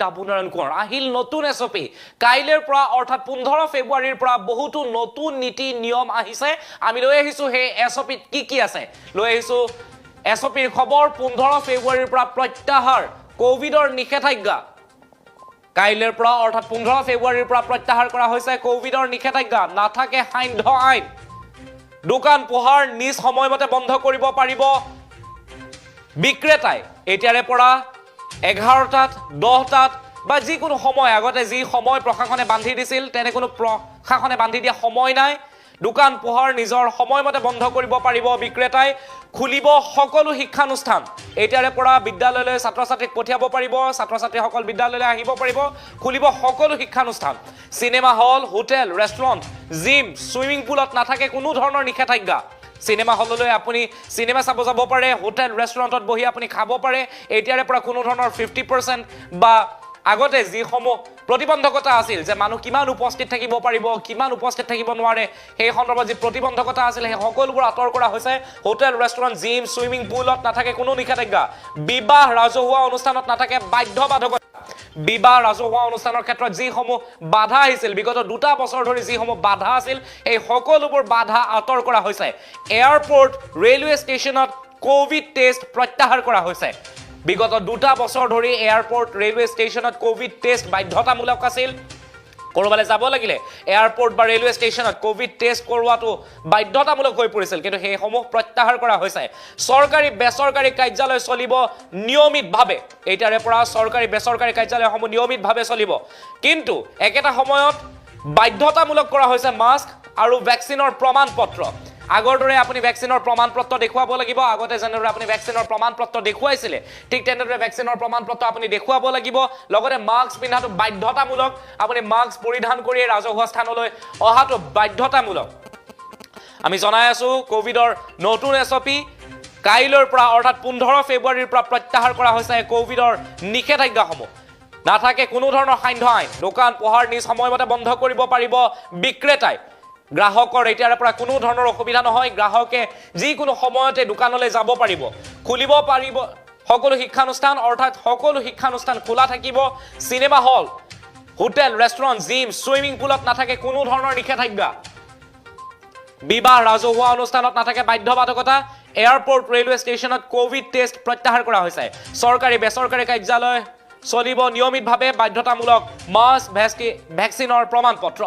ডাবুনাৰায়ণ কোঁৱৰ আহিল নতুন এছপি কাইলৈৰ পৰা অৰ্থাৎ 15 ফেব্ৰুৱাৰীৰ পৰা বহুতো নতুন নীতি নিয়ম আহিছে আমি লৈ আহিছো হে এছপিত কি আছে লৈ আহিছো এছপিৰ খবৰ 15 ফেব্ৰুৱাৰীৰ পৰা প্ৰত্যাহাৰ কোভিডৰ নিষেধাজ্ঞা কাইলৈৰ পৰা অৰ্থাৎ 15 ফেব্ৰুৱাৰীৰ পৰা প্ৰত্যাহাৰ কৰা হৈছে কোভিডৰ নিষেধাজ্ঞা নাথাকে সান্ধ্য আইন দোকান পোহাৰ নিজ সময়মতে বন্ধ কৰিব পাৰিব বিক্ৰেতাই এতিয়াৰে পৰা 11টাত 10টাত বা যিকোনো সময় আগতে যি সময় প্ৰশাসনে বান্ধি দিছিল তেনে কোনো প্ৰশাসনে বান্ধি দিয়া সময় নাই দোকান পোহাৰ নিজৰ সময়মতে বন্ধ কৰিব পাৰিব বিক্ৰেতাই খুলিব সকলো শিক্ষানুষ্ঠান এতিয়াৰে পৰা বিদ্যালয়লৈ ছাত্ৰ-ছাত্ৰীক পঠিয়াব পাৰিব ছাত্ৰ-ছাত্ৰীসকল বিদ্যালয়লৈ আহিব পাৰিব খুলিব সকলো শিক্ষানুষ্ঠান cinema hall hotel restaurant gym swimming পুলত নাথাকে কোনো ধৰণৰ নিষেধাজ্ঞা সিনেমা হললৈ আপুনি সিনেমা চাব যাব পাৰে হোটেল ৰেষ্টুৰেণ্টত বহি আপুনি খাব পাৰে এতিয়াৰে পৰা কোনো ধৰণৰ 50% বা আগতে যি সমূহ প্ৰতিবন্ধকতা আছিল যে মানুহ কিমান উপস্থিত থাকিব পাৰিব কিমান উপস্থিত থাকিব নোৱাৰে সেই সন্দৰ্ভত যি প্ৰতিবন্ধকতা আছিল সেই সকলোবোৰ আঁতৰ কৰা হৈছে হোটেল ৰেষ্টুৰেণ্ট জিম সুইমিং পুলত নাথাকে কোনো নিষেধাজ্ঞা বিবাহ ৰাজহুৱা অনুষ্ঠানত নাথাকে বাধ্যবাধকতা বিবাহ ৰাজহুৱা অনুষ্ঠানৰ ক্ষেত্ৰত যি সমূহ বাধা আহিছিল বিগত 2 বছৰ ধৰি যি সমূহ বাধা আছিল এই সকলোবোৰ বাধা আঁতৰ কৰা হৈছে এয়াৰপোৰ্ট ৰেলৱে ষ্টেচনত কোভিড টেষ্ট প্ৰত্যাহাৰ কৰা হৈছে বিগত 2 বছৰ ধৰি এয়াৰপোৰ্ট ৰেলৱে ষ্টেচনত কোভিড টেষ্ট বাধ্যতামূলক আছিল কৰবালৈ যাব লাগিলে এয়াৰপোৰ্ট বা ৰেলৱে ষ্টেচনত কোভিড টেষ্ট কৰোৱাটো বাধ্যতামূলক হৈ পৰিছিল কিন্তু সেই সমূহ প্ৰত্যাহাৰ কৰা হৈছে চৰকাৰী বেচৰকাৰী কাৰ্যালয় চলিব নিয়মিতভাৱে এতিয়াৰে পৰা চৰকাৰী বেচৰকাৰী কাৰ্যালয়সমূহ নিয়মিতভাৱে চলিব কিন্তু একেটা সময়ত বাধ্যতামূলক কৰা হৈছে মাস্ক আৰু ভ্যাকচিনৰ প্ৰমাণপত্ৰ আগৰ দৰে আপুনি ভ্যাকচিনৰ প্ৰমাণপত্ৰ দেখুৱাব লাগিব আগতে যেনেদৰে আপুনি ভ্যাকচিনৰ প্ৰমাণপত্ৰ দেখুৱাইছিল ঠিক তেনেদৰে ভ্যাকচিনৰ প্ৰমাণপত্ৰ আপুনি দেখুৱাব লাগিব লগতে মাস্ক পিন্ধাটো বাধ্যতামূলক আপুনি মাস্ক পৰিধান কৰি ৰাজহুৱা স্থানলৈ অহাটো বাধ্যতামূলক আমি জনাই আছো কোভিডৰ নতুন এছপি কাইলৈৰ পৰা অৰ্থাৎ 15 ফেব্ৰুৱাৰীৰ পৰা প্ৰত্যাহাৰ কৰা হৈছে কোভিডৰ নিষেধাজ্ঞাসমূহ নাথাকে কোনো ধৰণৰ সান্ধ্য আইন দোকান পোহাৰ নিজ সময়মতে বন্ধ কৰিব পাৰিব বিক্ৰেতাই গ্ৰাহকৰ এতিয়াৰে পৰা কোনো ধৰণৰ অসুবিধা নহয় গ্ৰাহকে যিকোনো সময়তে দোকানলৈ যাব পাৰিব খুলিব পাৰিব সকলো শিক্ষানুষ্ঠান অৰ্থাৎ সকলো শিক্ষানুষ্ঠান খোলা থাকিব cinema hall hotel restaurant gym swimming পুলত নাথাকে কোনো ধৰণৰ নিষেধাজ্ঞা বিবাহ ৰাজহুৱা অনুষ্ঠানত নাথাকে বাধ্যবাধকতা এয়াৰপোৰ্ট ৰেলৱে ষ্টেচনত কোভিড টেষ্ট প্ৰত্যাহাৰ কৰা হৈছে চৰকাৰী বেচৰকাৰী কাৰ্যালয় চলিব নিয়মিতভাৱে বাধ্যতামূলক মাস্ক ভ্যাকচিনৰ প্ৰমাণপত্ৰ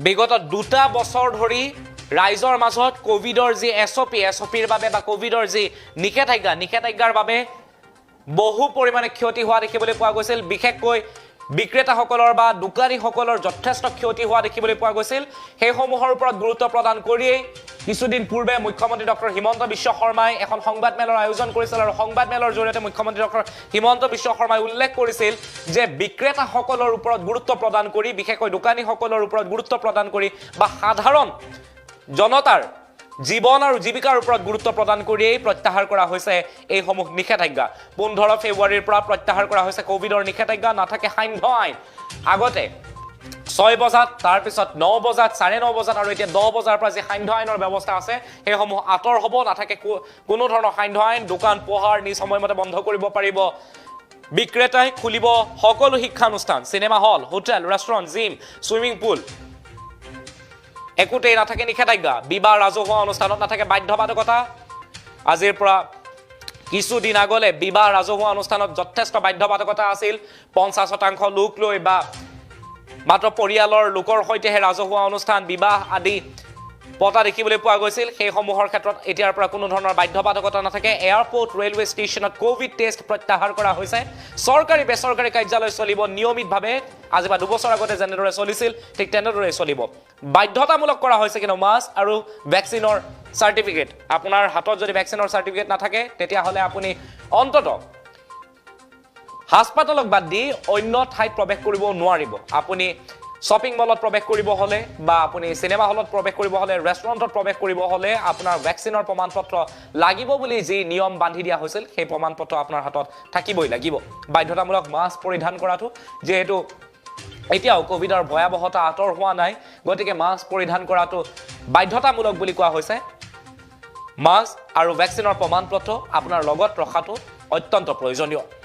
বিগত 2 বছৰ ধৰি ৰাইজৰ মাজত কোভিডৰ যি এছপিৰ বাবে বা কোভিডৰ যি নিষেধাজ্ঞাৰ বাবে বহু পৰিমাণে ক্ষতি হোৱা দেখিবলৈ পোৱা গৈছিল বিশেষকৈ বিক্ৰেতাসকলৰ বা দোকানীসকলৰ যথেষ্ট ক্ষতি হোৱা দেখিবলৈ পোৱা গৈছিল সেই সমূহৰ ওপৰত গুৰুত্ব প্ৰদান কৰিয়েই কিছুদিন পূৰ্বে মুখ্যমন্ত্ৰী ডক্টৰ হিমন্ত বিশ্ব শৰ্মাই এখন সংবাদমেলৰ আয়োজন কৰিছিল আৰু সংবাদমেলৰ জৰিয়তে মুখ্যমন্ত্ৰী ডক্টৰ হিমন্ত বিশ্ব শৰ্মাই উল্লেখ কৰিছিল যে বিক্ৰেতাসকলৰ ওপৰত গুৰুত্ব প্ৰদান কৰি বিশেষকৈ দোকানীসকলৰ ওপৰত গুৰুত্ব প্ৰদান কৰি বা সাধাৰণ জনতাৰ জীৱন আৰু জীৱিকাৰ ওপৰত গুৰুত্ব প্ৰদান কৰিয়েই প্ৰত্যাহাৰ কৰা হৈছে এই সমূহ নিষেধাজ্ঞা 15 ফেব্ৰুৱাৰীৰ পৰা প্ৰত্যাহাৰ কৰা হৈছে কোভিডৰ নিষেধাজ্ঞা নাথাকে সান্ধ্য আইন আগতে 6 বজাত তাৰ পিছত 9 বজাত 9:30 বজাত আৰু এতিয়া 10 বজাৰ পৰা যে সান্ধ্য আইনৰ ব্যৱস্থা আছে সেই সমূহ আঁতৰ হ'ব নাথাকে কোনো ধৰণৰ সান্ধ্য আইন দোকান পোহাৰ নিজ সময়মতে বন্ধ কৰিব পাৰিব বিক্ৰেতাই খুলিব সকলো শিক্ষানুষ্ঠান cinema hall hotel restaurant gym swimming pool একোতেই নাথাকে নিষেধাজ্ঞা বিবাহ ৰাজহুৱা অনুষ্ঠানত নাথাকে বাধ্যবাধকতা আজিৰ পৰা কিছুদিন আগলে বিবাহ ৰাজহুৱা অনুষ্ঠানত যথেষ্ট বাধ্যবাধকতা আছিল 50% লোক লৈ বা মাত্ৰ পৰিয়ালৰ লোকৰ সৈতেহে ৰাজহুৱা অনুষ্ঠান বিবাহ আদি পতা দেখিবলৈ পোৱা গৈছিল সেই সমূহৰ ক্ষেত্ৰত এতিয়াৰ পৰা কোনো ধৰণৰ বাধ্যবাধকতা নাথাকে এয়াৰপোৰ্ট ৰেলৱে ষ্টেচনত কোভিড টেষ্ট প্ৰত্যাহাৰ কৰা হৈছে চৰকাৰী বেচৰকাৰী কাৰ্যালয় চলিব নিয়মিতভাৱে আজি বা 2 বছৰ আগতে যেনেদৰে চলিছিল ঠিক তেনেদৰে চলিব বাধ্যতামূলক কৰা হৈছে কিন্তু মাস্ক আৰু ভ্যাকচিনৰ সাৰ্টিফিকেট আপোনাৰ হাতত যদি ভ্যাকচিনৰ সাৰ্টিফিকেট নাথাকে তেতিয়া হলে আপুনি অন্ততঃ হাসপাতালক বাদ দি অন্য ঠাইত প্ৰৱেশ কৰিব নোৱাৰিব আপুনি শ্বপিং মলত প্ৰৱেশ কৰিব হ'লে বা আপুনি চিনেমা হলত প্ৰৱেশ কৰিব হ'লে ৰেষ্টুৰেণ্টত প্ৰৱেশ কৰিব হ'লে আপোনাৰ ভেকচিনৰ প্ৰমাণপত্ৰ লাগিব বুলি যি নিয়ম বান্ধি দিয়া হৈছিল সেই প্ৰমাণপত্ৰ আপোনাৰ হাতত থাকিবই লাগিব বাধ্যতামূলক মাস্ক পৰিধান কৰাটো যেহেতু এতিয়াও কোভিডৰ ভয়াবহতা আঁতৰ হোৱা নাই গতিকে মাস্ক পৰিধান কৰাটো বাধ্যতামূলক বুলি কোৱা হৈছে মাস্ক আৰু ভেকচিনৰ প্ৰমাণপত্ৰ আপোনাৰ লগত ৰখাটো অত্যন্ত প্ৰয়োজনীয়